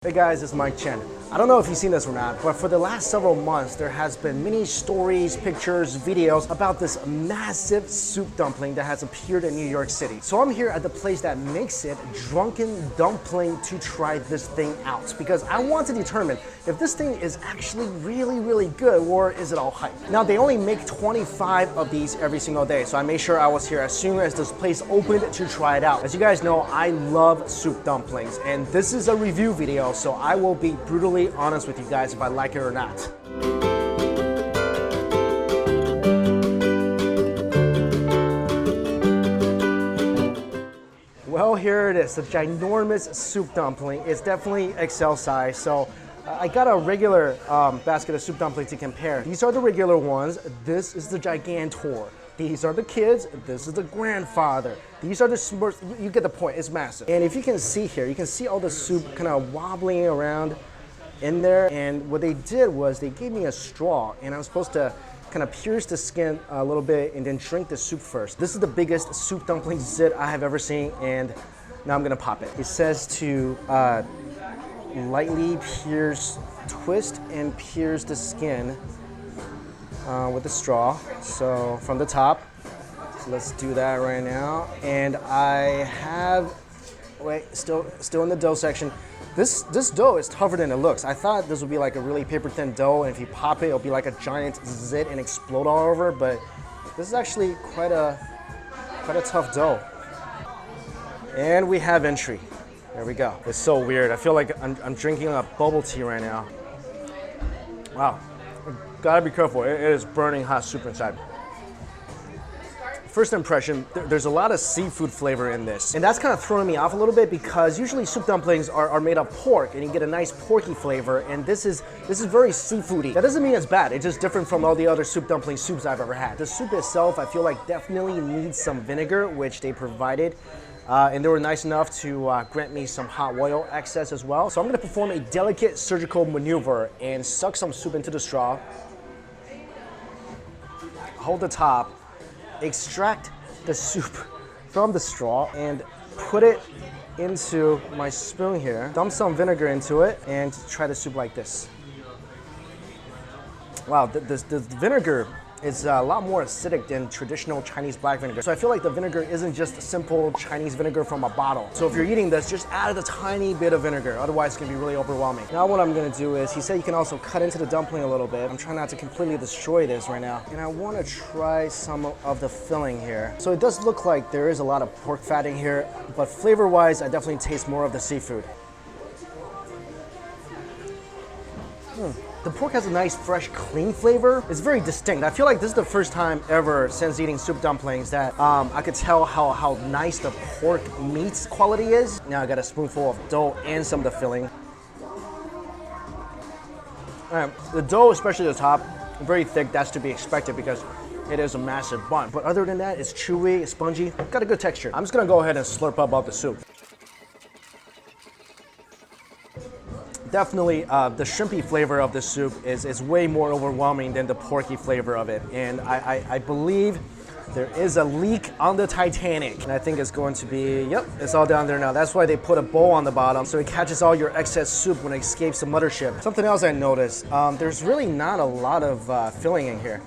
Hey guys, it's Mike Chen. I don't know if you've seen this or not, but for the last several months, there has been many stories, pictures, videos about this massive soup dumpling that has appeared in New York City. So I'm here at the place that makes it, Drunken Dumpling, to try this thing out because I want to determine if this thing is actually really good or is it all hype. Now they only make 25 of these every single day, so I made sure I was here as soon as this place opened to try it out. As you guys know, I love soup dumplings, and this is a review video, so I will be brutally honest with you guys if I like it or not. Well, here it is, the ginormous soup dumpling. It's definitely XL size, so I got a regular basket of soup dumplings to compare. These are the regular ones. This is the Gigantor. These are the kids. This is the grandfather. These are the, you get the point, it's massive. And if you can see here, you can see all the soup kind of wobbling around in there. And what they did was they gave me a straw, and I'm supposed to kind of pierce the skin a little bit and then drink the soup first. This is the biggest soup dumpling zit I have ever seen, and now I'm gonna pop it. It says to lightly pierce, twist and pierce the skin with the straw. So from the top, so let's do that right now. And I have, wait, still in the dough section. This dough is tougher than it looks. I thought this would be like a really paper thin dough, and if you pop it, it'll be like a giant zit and explode all over, but this is actually quite a tough dough. And we have entry. There we go. It's so weird. I feel like I'm drinking a bubble tea right now. Wow. Gotta be careful. It is burning hot soup inside. First impression, there's a lot of seafood flavor in this. And that's kind of throwing me off a little bit because usually soup dumplings are made of pork and you get a nice porky flavor, and this is very seafoody. That doesn't mean it's bad. It's just different from all the other soup dumpling soups I've ever had. The soup itself, I feel like definitely needs some vinegar, which they provided. And they were nice enough to grant me some hot oil excess as well. So I'm gonna perform a delicate surgical maneuver and suck some soup into the straw. Hold the top, extract the soup from the straw and put it into my spoon here. Dump some vinegar into it and try the soup like this. Wow, the vinegar is a lot more acidic than traditional Chinese black vinegar. So I feel like the vinegar isn't just simple Chinese vinegar from a bottle. So if you're eating this, just add a tiny bit of vinegar. Otherwise, it's gonna be really overwhelming. Now what I'm gonna do is, he said you can also cut into the dumpling a little bit. I'm trying not to completely destroy this right now. And I wanna try some of the filling here. So it does look like there is a lot of pork fat in here, but flavor-wise, I definitely taste more of the seafood. The pork has a nice, fresh, clean flavor. It's very distinct. I feel like this is the first time ever since eating soup dumplings that I could tell how nice the pork meat quality is. Now I got a spoonful of dough and some of the filling. All right, the dough, especially the top, very thick. That's to be expected because it is a massive bun. But other than that, it's chewy, it's spongy, got a good texture. I'm just gonna go ahead and slurp up all the soup. Definitely, the shrimpy flavor of the soup is way more overwhelming than the porky flavor of it. And I believe there is a leak on the Titanic. And I think it's going to be, yep, it's all down there now. That's why they put a bowl on the bottom, so it catches all your excess soup when it escapes the mothership. Something else I noticed, there's really not a lot of filling in here.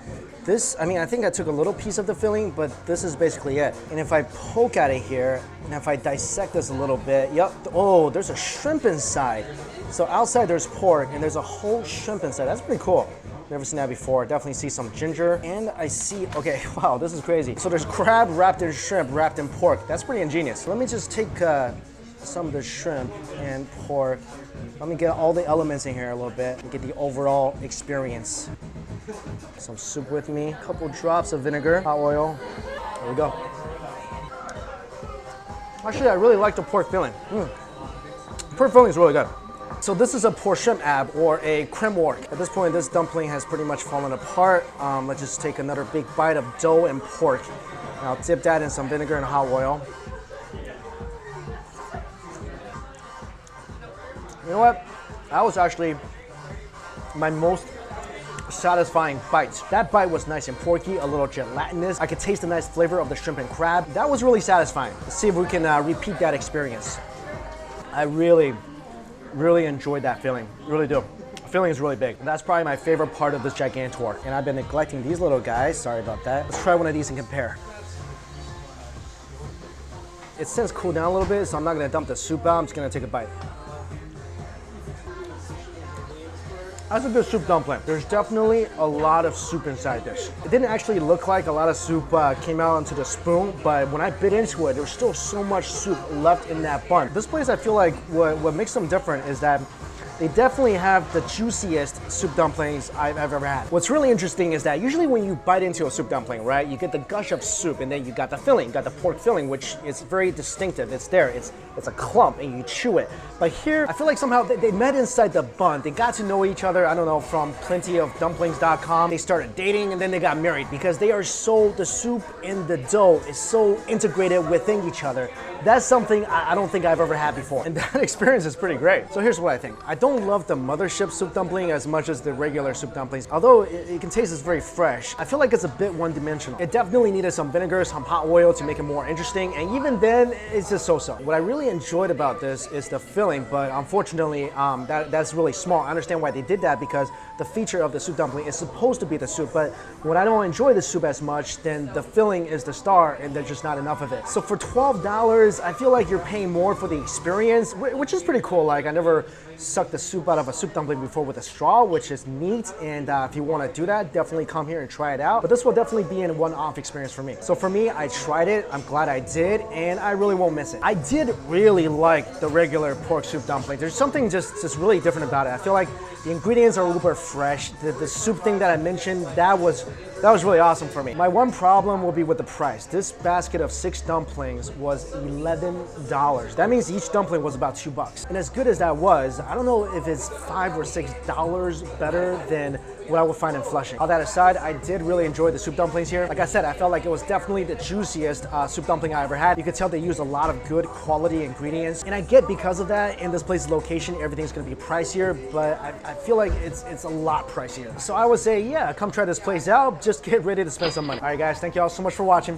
This, I mean, I think I took a little piece of the filling, but this is basically it. And if I poke at it here, and if I dissect this a little bit, yep, oh, there's a shrimp inside. So outside there's pork, and there's a whole shrimp inside. That's pretty cool. Never seen that before. Definitely see some ginger. And I see, okay, wow, this is crazy. So there's crab wrapped in shrimp, wrapped in pork. That's pretty ingenious. Let me just take some of the shrimp and pork. Let me get all the elements in here a little bit and get the overall experience. Some soup with me, a couple drops of vinegar, hot oil. There we go. Actually, I really like the pork filling. Pork filling is really good. So this is a pork shrimp ab, or a creme wort. At this point, this dumpling has pretty much fallen apart. Let's just take another big bite of dough and pork. And I'll dip that in some vinegar and hot oil. You know what? That was actually my most satisfying bite. That bite was nice and porky, a little gelatinous. I could taste the nice flavor of the shrimp and crab. That was really satisfying. Let's see if we can repeat that experience. I really really enjoyed that filling, really do. The filling is really big. That's probably my favorite part of this Gigantor. And I've been neglecting these little guys, sorry about that. Let's try one of these and compare. It's since cooled down a little bit, so I'm not gonna dump the soup out, I'm just gonna take a bite. That's a good soup dumpling. There's definitely a lot of soup inside this. It didn't actually look like a lot of soup came out onto the spoon, but when I bit into it, there was still so much soup left in that bun. This place, I feel like what makes them different is that they definitely have the juiciest soup dumplings I've ever had. What's really interesting is that usually when you bite into a soup dumpling, right, you get the gush of soup and then you got the filling, you got the pork filling, which is very distinctive. It's there, it's a clump and you chew it. But here, I feel like somehow they met inside the bun. They got to know each other, I don't know, from plentyofdumplings.com. They started dating and then they got married because they are the soup and the dough is so integrated within each other. That's something I don't think I've ever had before. And that experience is pretty great. So here's what I think. I don't love the mothership soup dumpling as much as the regular soup dumplings. Although it can taste as very fresh, I feel like it's a bit one-dimensional. It definitely needed some vinegar, some hot oil to make it more interesting. And even then, it's just so-so. What I really enjoyed about this is the filling, but unfortunately, that's really small. I understand why they did that because the feature of the soup dumpling is supposed to be the soup, but when I don't enjoy the soup as much, then the filling is the star and there's just not enough of it. So for $12, I feel like you're paying more for the experience, which is pretty cool. Like I never sucked the soup out of a soup dumpling before with a straw, which is neat. And if you want to do that, definitely come here and try it out. But this will definitely be a one-off experience for me. So for me, I tried it. I'm glad I did, and I really won't miss it. I did really like the regular pork soup dumpling. There's something just really different about it. I feel like the ingredients are a little bit fresh. The soup thing that I mentioned, that was really awesome for me. My one problem will be with the price. This basket of 6 dumplings was $11. That means each dumpling was about $2. And as good as that was, I don't know if it's $5 or $6 better than what I would find in Flushing. All that aside, I did really enjoy the soup dumplings here. Like I said, I felt like it was definitely the juiciest soup dumpling I ever had. You could tell they used a lot of good quality ingredients. And I get because of that, in this place's location, everything's gonna be pricier, but I feel like it's a lot pricier. So I would say, yeah, come try this place out. Just get ready to spend some money. All right, guys, thank you all so much for watching.